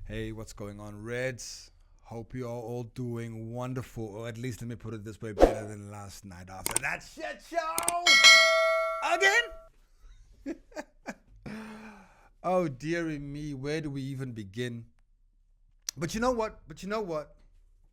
Hey, what's going on, Reds? Hope you are all doing wonderful, or at least let me put it this way, better than last night after that shit show again. Oh dearie me, where do we even begin? But you know what?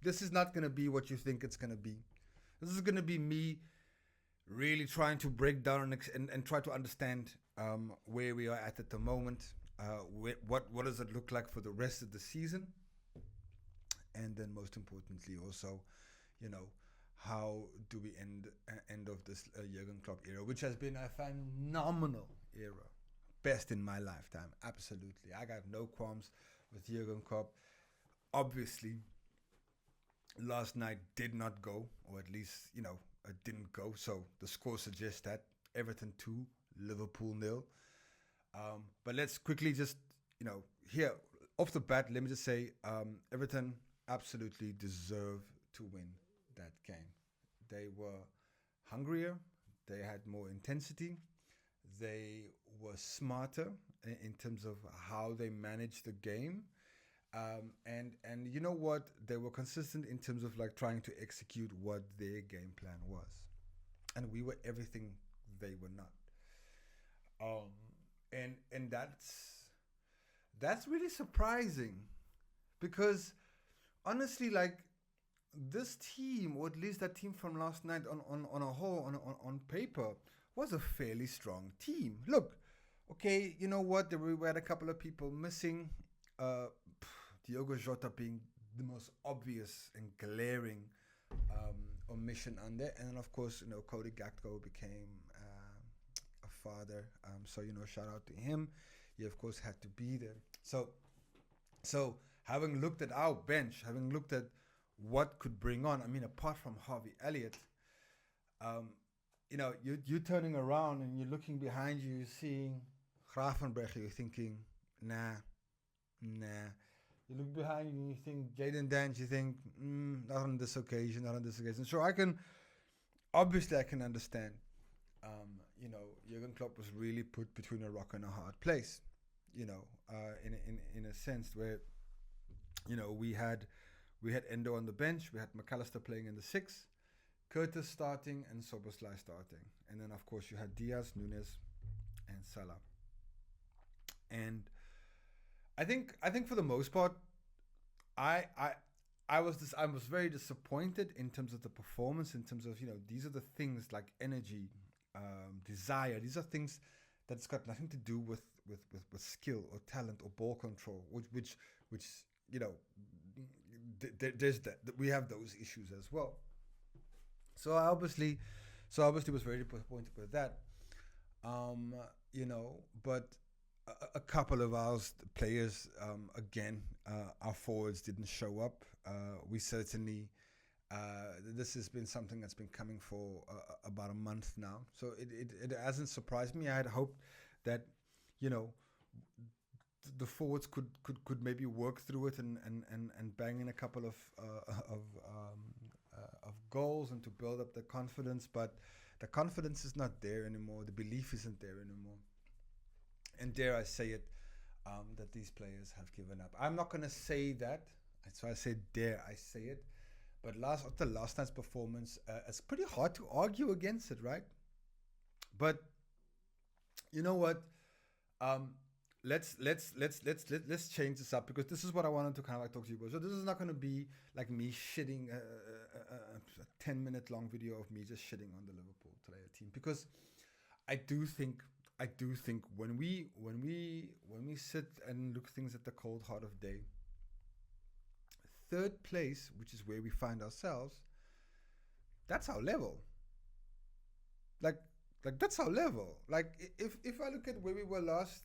This is not gonna be what you think it's gonna be. This is gonna be me really trying to break down and try to understand where we are at the moment. What does it look like for the rest of the season? And then most importantly also, you know, how do we end of this Jurgen Klopp era, which has been a phenomenal era, best in my lifetime, absolutely. I got no qualms with Jurgen Klopp. Obviously, last night did not go, or at least it didn't go. So the score suggests that Everton 2, Liverpool nil. But let's quickly just here off the bat, let me just say Everton absolutely deserve to win that game. They were hungrier, they had more intensity, they were smarter in terms of how they managed the game. And you know what? They were consistent in terms of like trying to execute what their game plan was, and we were everything they were not. Um, and that's really surprising because honestly, like this team, or at least that team from last night, on a whole, on paper, was a fairly strong team. Look, okay, you know what? We had a couple of people missing. Uh, Diogo Jota being the most obvious and glaring omission on there, and then of course, Cody Gakpo became a father. So shout out to him. He of course had to be there. So having looked at our bench, having looked at what could bring on, I mean, apart from Harvey Elliott, you're turning around and you're looking behind you, you're seeing Gravenberg, you're thinking, nah. You look behind you and you think Jaden Dance, you think, not on this occasion, not on this occasion. So I can understand, Jurgen Klopp was really put between a rock and a hard place, in a sense where, we had Endo on the bench, we had McAllister playing in the six, Curtis starting and Soboslai starting. And then of course you had Diaz, Nunes and Salah. And I think for the most part, I I I was very disappointed in terms of the performance. In terms of these are the things like energy, desire. These are things that's got nothing to do with skill or talent or ball control, which you know there's that we have those issues as well. So I obviously was very disappointed with that. Um, but a couple of our players, again, our forwards didn't show up. We certainly, this has been something that's been coming for about a month now. So it hasn't surprised me. I had hoped that, you know, the forwards could maybe work through it and bang in a couple of goals and to build up the confidence, but the confidence is not there anymore. The belief isn't there anymore, and dare I say it, that these players have given up. I'm not gonna say that, so I say dare I say it, but after last night's performance, it's pretty hard to argue against it, right? But you know what? Um, let's change this up because this is what I wanted to kind of like talk to you about. So this is not going to be like me shitting a 10-minute long video of me just shitting on the Liverpool player team, because I do think when we sit and look things at the cold heart of day, third place, which is where we find ourselves, that's our level. Like that's our level. Like if I look at where we were last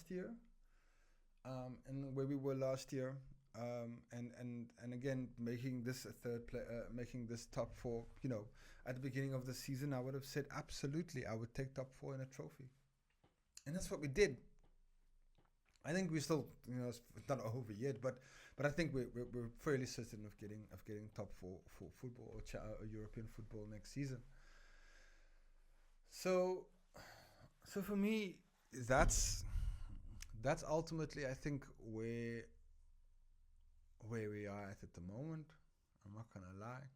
year, and where we were last year, and again making this a making this top four. At the beginning of the season, I would have said absolutely I would take top four in a trophy, and that's what we did. I think we still, it's not over yet, but I think we're fairly certain of getting top four for football or European football next season. So for me, that's that's ultimately, I think, where we are at the moment. I'm not gonna lie.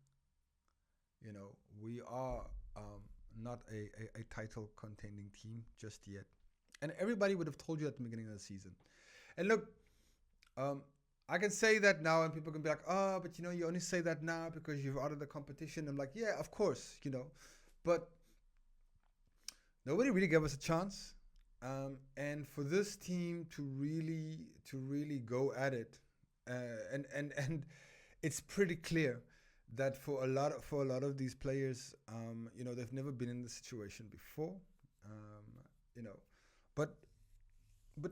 You know, we are not a title contending team just yet. And everybody would have told you at the beginning of the season. And look, um, I can say that now, and people can be like, "Oh, but you know, you only say that now because you're out of the competition." I'm like, "Yeah, of course, you know," but nobody really gave us a chance. And for this team to really go at it, and it's pretty clear that for a lot of these players, they've never been in this situation before, um, you know, but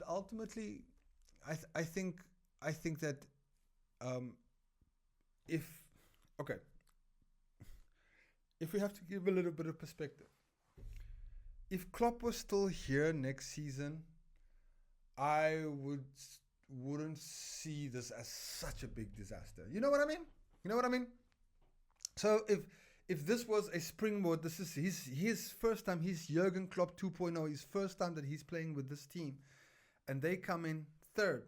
ultimately, I th- I think that um, if okay, if we have to give a little bit of perspective, if Klopp was still here next season, I wouldn't see this as such a big disaster. You know what I mean? You know what I mean? So if this was a springboard, this is his first time. He's Jurgen Klopp 2.0. His first time that he's playing with this team, and they come in third,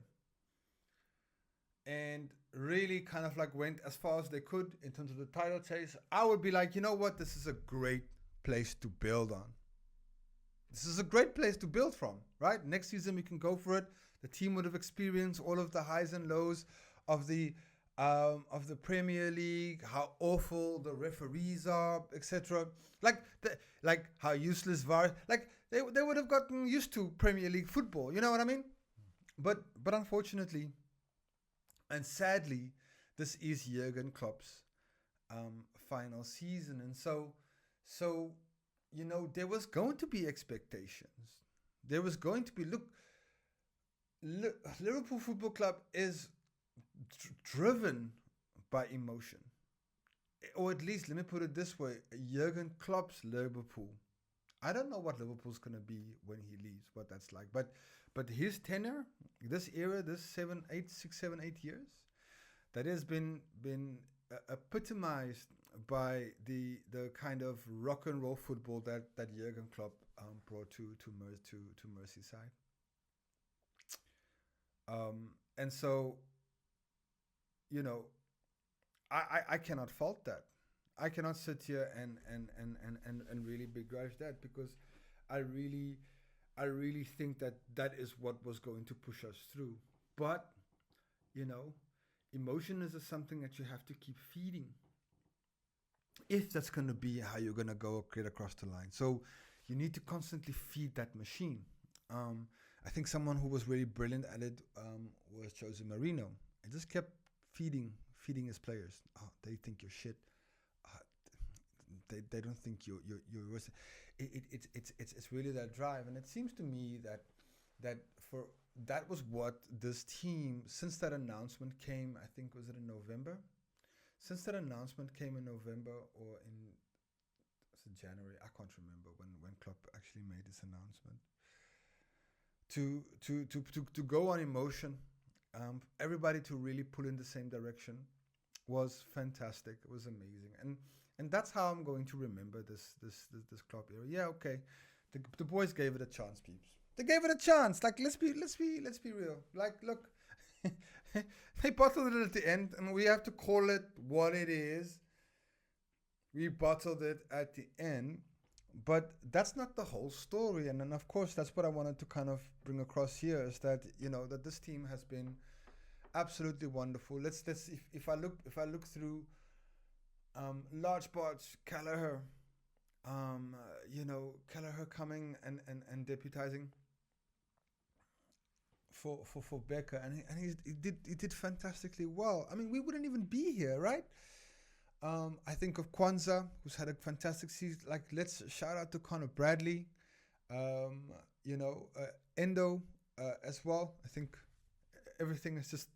and really kind of like went as far as they could in terms of the title chase. I would be like, you know what? This is a great place to build on. This is a great place to build from, right? Next season we can go for it. The team would have experienced all of the highs and lows of the Premier League, how awful the referees are, etc. Like how useless VAR. Like they would have gotten used to Premier League football. You know what I mean? But unfortunately and sadly, this is Jurgen Klopp's final season, and so there was going to be expectations. There was going to be Liverpool Football Club is driven by emotion, or at least let me put it this way: Jurgen Klopp's Liverpool. I don't know what Liverpool's gonna be when he leaves, what that's like, but his tenure, this era, this 7, 8 years, that has been epitomized by the kind of rock and roll football that Jurgen Klopp brought to Merseyside. And so, you know, I cannot fault that. I cannot sit here and really begrudge that, because I really I really think that that is what was going to push us through. But, you know, emotion is something that you have to keep feeding if that's going to be how you're going to go get across the line. So you need to constantly feed that machine. I think someone who was really brilliant at it was Jose Marino. He just kept feeding his players. Oh, they think you're shit. Uh, they don't think you're worth it. It's really that drive, and it seems to me that for that was what this team, since that announcement came, I think, was it in November? Since that announcement came in November, or in, was it January? I can't remember when Klopp actually made this announcement. To go on emotion, everybody to really pull in the same direction was fantastic. It was amazing, and that's how I'm going to remember this Klopp era. Yeah, okay, the boys gave it a chance, peeps. They gave it a chance. Like, let's be real. Like, look, they bottled it at the end, and we have to call it what it is. We bottled it at the end, but that's not the whole story. And then, of course, that's what I wanted to kind of bring across here, is that, you know, that this team has been absolutely wonderful. Let's if I look through large parts, Callagher, Callagher coming and deputizing for Becker, and he did fantastically well. I mean, we wouldn't even be here, right? I think of Kwanzaa, who's had a fantastic season. Like, let's shout out to Connor Bradley, um, Endo as well. I think everything is just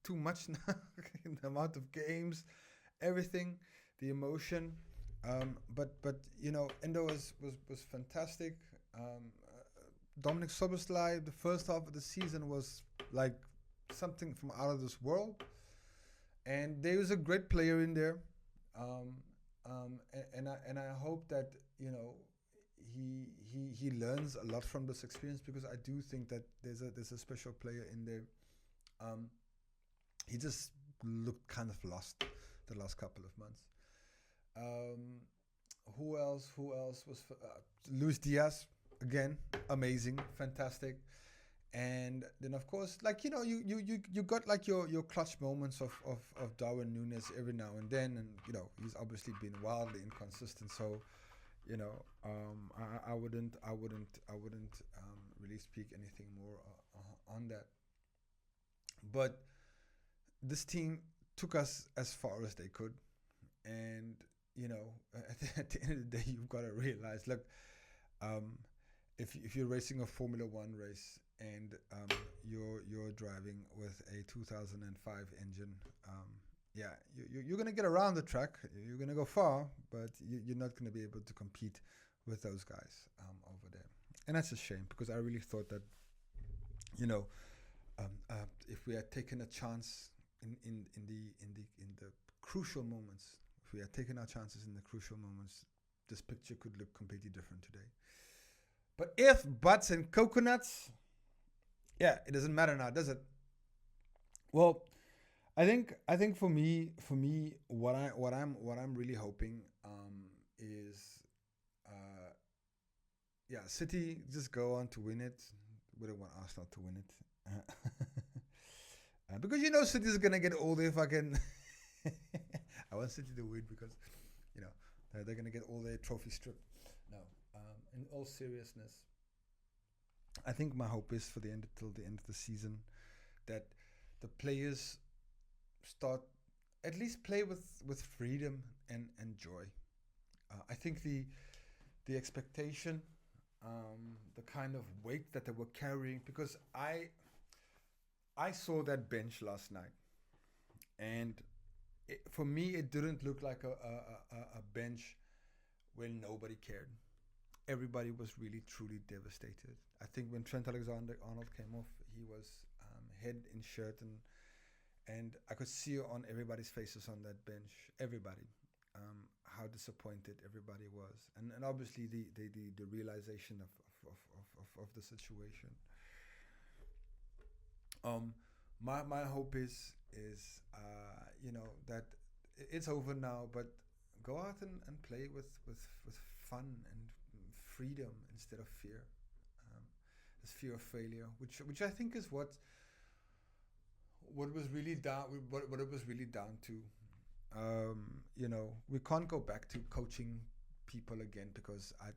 too much now in the amount of games, everything, the emotion. But Endo was fantastic. Dominic Soboslai, the first half of the season was like something from out of this world, and there was a great player in there. And I hope that he learns a lot from this experience, because I do think that there's a special player in there. He just looked kind of lost the last couple of months. Who else? Who else was Luis Diaz again? Amazing, fantastic. And then of course, like, you got like your clutch moments of Darwin Núñez every now and then, and he's obviously been wildly inconsistent. So I wouldn't really speak anything more on that. But this team took us as far as they could, and at the end of the day, you've got to realize, look, if you're racing a Formula One race and you're driving with a 2005 engine, you're gonna get around the track, you're gonna go far, but you're not gonna be able to compete with those guys over there, and that's a shame, because I really thought that if we had taken a chance in the crucial moments, if we had taken our chances in the crucial moments, this picture could look completely different today. But if butts and coconuts, it doesn't matter now, does it? Well, I think for me, what I'm really hoping is, City just go on to win it. We don't want Arsenal to win it, because City's gonna get all their fucking. I want City to win because, they're gonna get all their trophy stripped. No, in all seriousness, I think my hope is for till the end of the season, that the players start at least play with freedom and joy. I think the expectation, the kind of weight that they were carrying, because I saw that bench last night, and for me it didn't look like a bench where nobody cared. Everybody was really truly devastated. I think when Trent Alexander-Arnold came off, he was head in shirt, and I could see on everybody's faces on that bench, everybody, how disappointed everybody was, and obviously the realization of the situation. My hope is that it's over now, but go out and play with fun and freedom instead of fear. This fear of failure, which I think is what was really down, what it was really down to. We can't go back to coaching people again, because I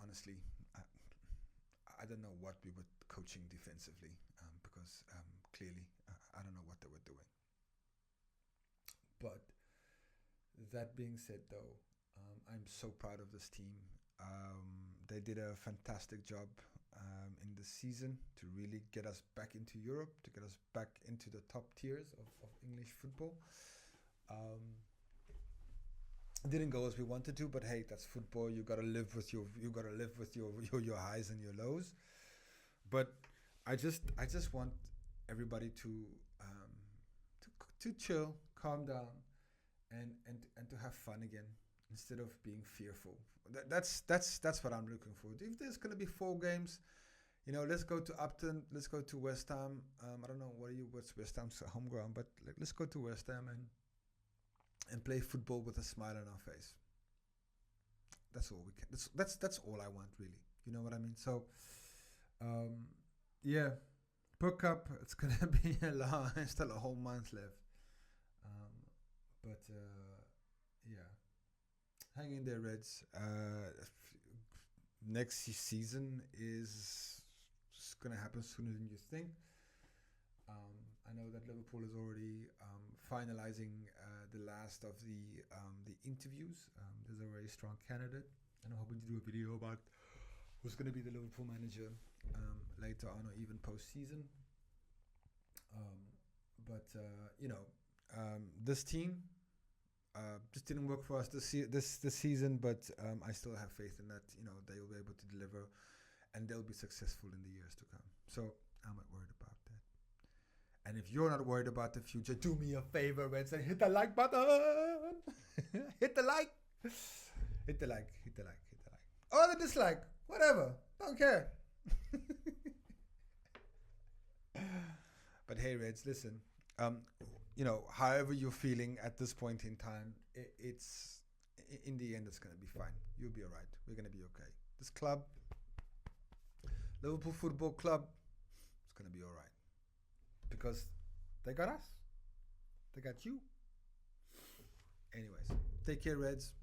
honestly I don't know what we were coaching defensively, because clearly I don't know what they were doing. But that being said, though, I'm so proud of this team. They did a fantastic job in the season to really get us back into Europe, to get us back into the top tiers of English football. It didn't go as we wanted to, but hey, that's football. You gotta live with your highs and your lows. But I just want everybody to chill, calm down, and to have fun again, instead of being fearful. That's what I'm looking for. If there's gonna be 4 games, let's go to Upton, let's go to West Ham. I don't know what's West Ham's home ground, but let's go to West Ham and play football with a smile on our face. That's all we can. That's all I want, really. You know what I mean? So, per cup, it's gonna be still a whole month left. But hang in there, Reds. Next season is gonna happen sooner than you think. I know that Liverpool is already finalizing the last of the interviews. There's a very strong candidate, and I'm hoping to do a video about who's going to be the Liverpool manager later on, or even post-season. This team just didn't work for us this season, but I still have faith in that. They will be able to deliver, and they'll be successful in the years to come. So I'm not worried about that. And if you're not worried about the future, do me a favor, Reds, and hit the like button. Hit the like. Hit the like. All the dislike, whatever, don't care. But hey, Reds, listen. However you're feeling at this point in time, it's in the end, it's gonna be fine. You'll be alright. We're gonna be okay. This club, Liverpool Football Club, it's gonna be alright because they got us. They got you. Anyways, take care, Reds.